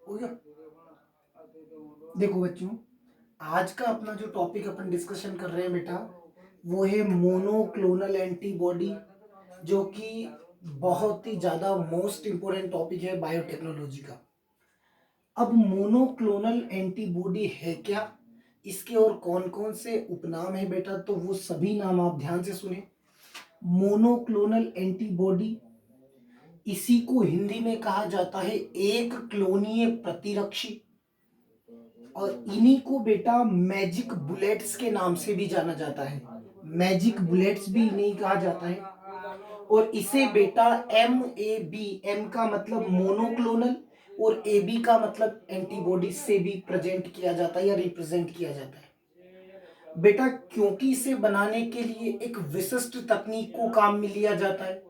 हो गया। देखो बच्चों, आज का अपना जो टॉपिक अपन डिस्कशन कर रहे हैं बेटा, वो है मोनोक्लोनल एंटीबॉडी, जो कि बहुत ही ज़्यादा मोस्ट इम्पोर्टेंट टॉपिक है बायोटेक्नोलॉजी का। अब मोनोक्लोनल एंटीबॉडी है क्या, इसके और कौन कौन से उपनाम है बेटा, तो वो सभी नाम आप ध्यान से सुने। मोनोक्लोनल एंटीबॉडी, इसी को हिंदी में कहा जाता है एक क्लोनीय प्रतिरक्षी, और इन्हीं को बेटा मैजिक बुलेट्स के नाम से भी जाना जाता है। मैजिक बुलेट्स भी इन्हीं कहा जाता है। और इसे बेटा MAB, एम का मतलब मोनोक्लोनल और AB का मतलब एंटीबॉडी से भी प्रेजेंट किया जाता है या रिप्रेजेंट किया जाता है बेटा, क्योंकि इसे बनाने के लिए एक विशिष्ट तकनीक को काम में लिया जाता है,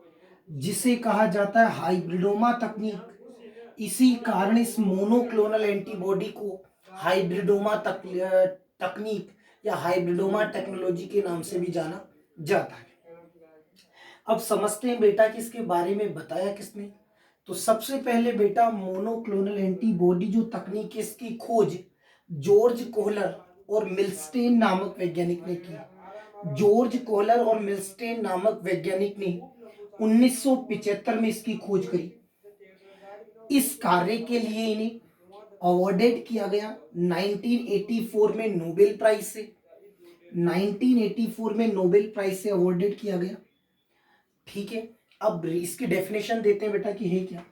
जिसे कहा जाता है हाइब्रिडोमा तकनीक। इसी कारण इस मोनोक्लोनल एंटीबॉडी को हाइब्रिडोमा तकनीक या हाइब्रिडोमा टेक्नोलॉजी के नाम से भी जाना जाता है। अब समझते हैं बेटा कि इसके बारे में बताया किसने। तो सबसे पहले बेटा मोनोक्लोनल एंटीबॉडी जो तकनीक है, इसकी खोज जॉर्ज कोहलर और मिल्स्टेन नामक वैज्ञानिक ने की। जॉर्ज कोहलर और मिल्स्टेन नामक वैज्ञानिक ने 1975 में इसकी खोज करी। इस कार्य के लिए इन्हें अवॉर्डेड किया गया 1984 में नोबेल प्राइज से। 1984 में नोबेल प्राइज से अवॉर्डेड किया गया। ठीक है, अब इसकी डेफिनेशन देते हैं बेटा कि है क्या।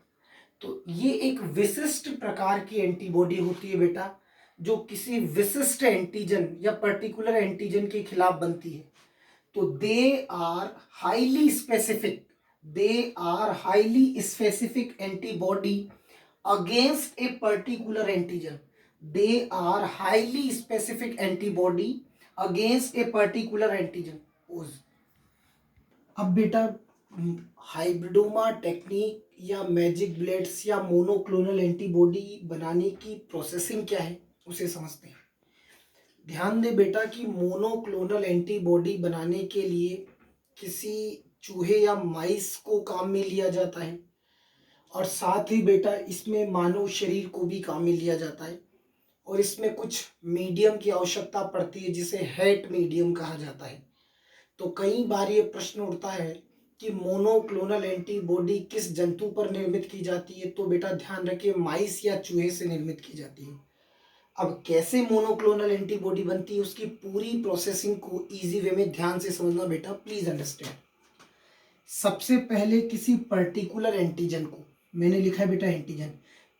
तो ये एक विशिष्ट प्रकार की एंटीबॉडी होती है बेटा, जो किसी विशिष्ट एंटीजन या पर्टिकुलर एंटीजन के खिलाफ बनती है। तो they are highly specific antibody against a particular antigen. They are highly specific antibody against a particular antigen. अब बेटा हाइब्रिडोमा टेक्निक या मैजिक बुलेट्स या मोनोक्लोनल एंटीबॉडी बनाने की प्रोसेसिंग क्या है, उसे समझते हैं। ध्यान दे बेटा कि मोनोक्लोनल एंटीबॉडी बनाने के लिए किसी चूहे या माइस को काम में लिया जाता है, और साथ ही बेटा इसमें मानव शरीर को भी काम में लिया जाता है, और इसमें कुछ मीडियम की आवश्यकता पड़ती है जिसे हैट मीडियम कहा जाता है। तो कई बार ये प्रश्न उठता है कि मोनोक्लोनल एंटीबॉडी किस जंतु पर निर्मित की जाती है, तो बेटा ध्यान रखिए माइस या चूहे से निर्मित की जाती है। अब कैसे मोनोक्लोनल एंटीबॉडी बनती है, उसकी पूरी प्रोसेसिंग को इजी वे में ध्यान से समझना बेटा, प्लीज अंडरस्टैंड। सबसे पहले किसी पर्टिकुलर एंटीजन को, मैंने लिखा है बेटा एंटीजन,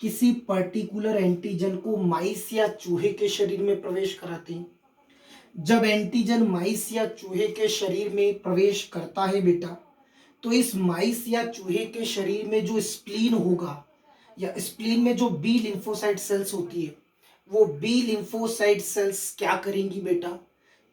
किसी पर्टिकुलर एंटीजन को माइस या चूहे के शरीर में प्रवेश कराते हैं। जब एंटीजन माइस या चूहे के शरीर में प्रवेश करता है बेटा, तो इस माइस या चूहे के शरीर में जो स्प्लीन होगा, या स्प्लीन में जो बी लिम्फोसाइट सेल्स होती है, वो बी लिम्फोसाइट सेल्स क्या करेंगी बेटा,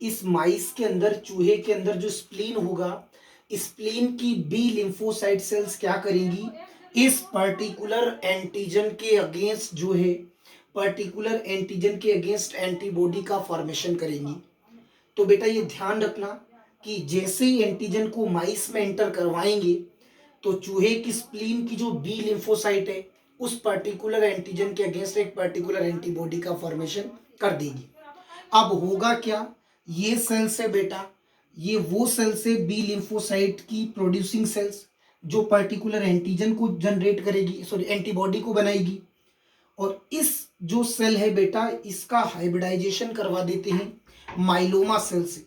इस माइस के अंदर, चूहे के अंदर जो स्प्लीन होगा, स्प्लीन की बी लिम्फोसाइट सेल्स क्या करेंगी, इस पर्टिकुलर एंटीजन के अगेंस्ट जो है, पर्टिकुलर एंटीजन के अगेंस्ट एंटीबॉडी का फॉर्मेशन करेंगी। तो बेटा ये ध्यान रखना कि जैसे ही एंटीजन को माइस में एंटर करवाएंगे, तो चूहे की स्प्लीन की जो बी लिम्फोसाइट है, उस पर्टिकुलर एंटीजन के अगेंस्ट एक पर्टिकुलर एंटीबॉडी का फॉर्मेशन कर देगी। अब होगा क्या, ये सेल्स है बेटा, ये वो सेल्स है बी लिम्फोसाइट की प्रोड्यूसिंग सेल्स, जो पर्टिकुलर एंटीजन को जनरेट करेगी, सॉरी एंटीबॉडी को बनाएगी। और इस जो सेल है बेटा, इसका हाइब्रिडाइजेशन करवा देते हैं माइलोमा सेल से।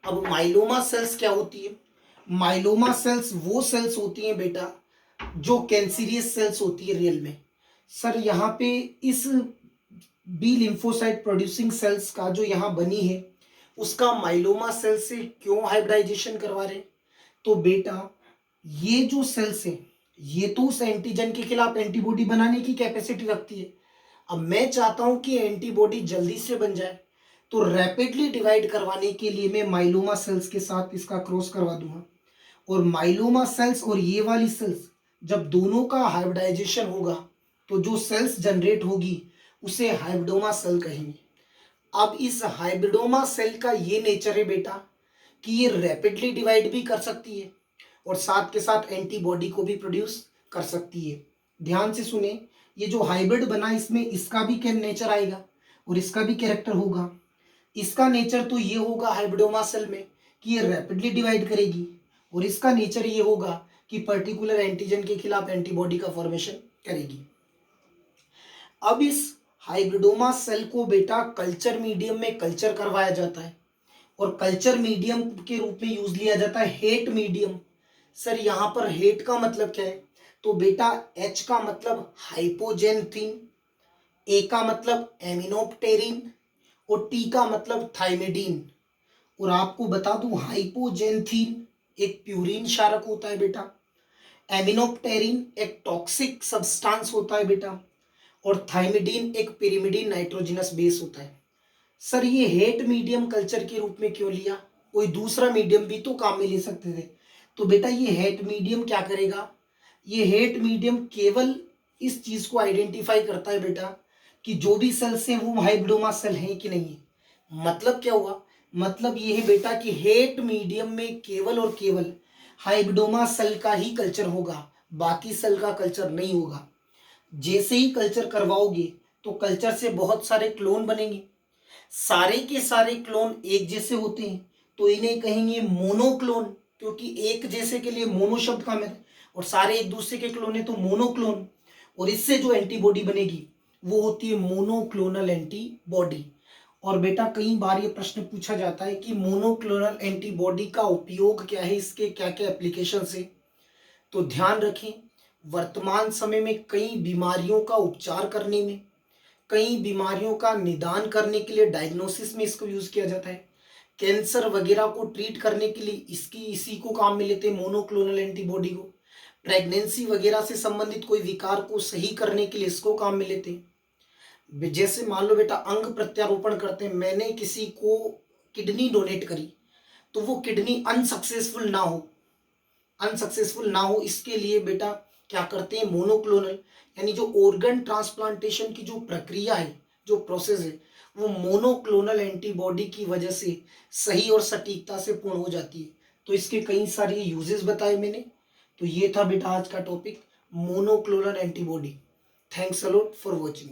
अब माइलोमा सेल्स क्या होती है, माइलोमा सेल्स वो सेल्स होती हैं बेटा जो कैंसीरियस सेल्स होती है रियल में। सर यहाँ पे इस बी लिम्फोसाइट प्रोड्यूसिंग सेल्स का जो यहाँ बनी है, उसका माइलोमा सेल से क्यों हाइब्रिडाइजेशन करवा रहे, तो बेटा ये जो सेल्स है, ये तो उस एंटीजन के खिलाफ एंटीबॉडी बनाने की कैपेसिटी रखती है। अब मैं चाहता हूं कि एंटीबॉडी जल्दी से बन जाए, तो रैपिडली डिवाइड करवाने के लिए मैं माइलोमा सेल्स के साथ इसका क्रॉस करवा दूंगा। और माइलोमा सेल्स और ये वाली सेल्स, जब दोनों का हाइब्रिडाइजेशन होगा, तो जो सेल्स जनरेट होगी उसे हाइब्रिडोमा सेल कहेंगे। अब इस हाइब्रिडोमा सेल का ये नेचर है बेटा कि ये रैपिडली डिवाइड भी कर सकती है, और साथ के साथ एंटीबॉडी को भी प्रोड्यूस कर सकती है। ध्यान से सुने, ये जो हाइब्रिड बना इसमें इसका भी क्या नेचर आएगा और इसका भी कैरेक्टर होगा। इसका नेचर तो ये होगा हाइब्रिडोमा सेल में कि ये रैपिडली डिवाइड करेगी, और इसका नेचर ये होगा कि पर्टिकुलर एंटीजन के खिलाफ एंटीबॉडी का फॉर्मेशन करेगी। अब इस हाइब्रिडोमा सेल को बेटा कल्चर मीडियम में कल्चर करवाया जाता है, और कल्चर मीडियम के रूप में यूज लिया जाता है हेट मीडियम। सर यहाँ पर हेट का मतलब क्या है, तो बेटा H का मतलब हाइपोजेंथीन, ए का मतलब एमिनोप्टेरिन और टी का मतलब थाइमिडीन। और आपको बता दूं हाइपोजेंथीन एक प्यूरिन क्षारक होता है बेटा, एमिनोप्टेरिन एक टॉक्सिक सब्सटेंस होता है बेटा, और थाइमिडीन एक पिरिमिडीन नाइट्रोजनस बेस होता है। सर ये हेट मीडियम कल्चर के रूप में क्यों लिया, कोई दूसरा मीडियम भी तो काम में ले सकते थे। तो बेटा ये हेट मीडियम क्या करेगा, ये हेट मीडियम केवल इस चीज को आइडेंटिफाई करता है बेटा कि जो भी सेल्स हैं वो हाइब्रिडोमा सेल हैं कि नहीं है। मतलब क्या हुआ, मतलब ये है बेटा कि हेट मीडियम में केवल और केवल हाइब्रिडोमा सेल का ही कल्चर होगा, बाकी सेल का कल्चर नहीं होगा। जैसे ही कल्चर करवाओगे तो कल्चर से बहुत सारे क्लोन बनेंगे, सारे के सारे क्लोन एक जैसे होते हैं तो इन्हें कहेंगे मोनोक्लोन, क्योंकि एक जैसे के लिए मोनो शब्द का है, और सारे एक दूसरे के क्लोन है तो मोनोक्लोन। और इससे जो एंटीबॉडी बनेगी वो होती है मोनोक्लोनल एंटीबॉडी। और बेटा कई बार ये प्रश्न पूछा जाता है कि मोनोक्लोनल एंटीबॉडी का उपयोग क्या है, इसके क्या क्या एप्लीकेशन है। तो ध्यान रखें, वर्तमान समय में कई बीमारियों का उपचार करने में, कई बीमारियों का निदान करने के लिए डायग्नोसिस में इसको यूज किया जाता है। कैंसर वगैरह को ट्रीट करने के लिए इसी को काम में लेते हैं मोनोक्लोनल एंटीबॉडी को। प्रेगनेंसी वगैरह से संबंधित कोई विकार को सही करने के लिए इसको काम में लेते हैं। जैसे मान लो बेटा अंग प्रत्यारोपण करते हैं, मैंने किसी को किडनी डोनेट करी तो वो किडनी अनसक्सेसफुल ना हो इसके लिए बेटा क्या करते हैं, मोनोक्लोनल यानी जो ऑर्गन ट्रांसप्लांटेशन की जो प्रक्रिया है, जो प्रोसेस है, वो मोनोक्लोनल एंटीबॉडी की वजह से सही और सटीकता से पूर्ण हो जाती है। तो इसके कई सारे यूजेस बताए मैंने। तो ये था बेटा आज का topic monoclonal antibody. Thanks a lot for watching.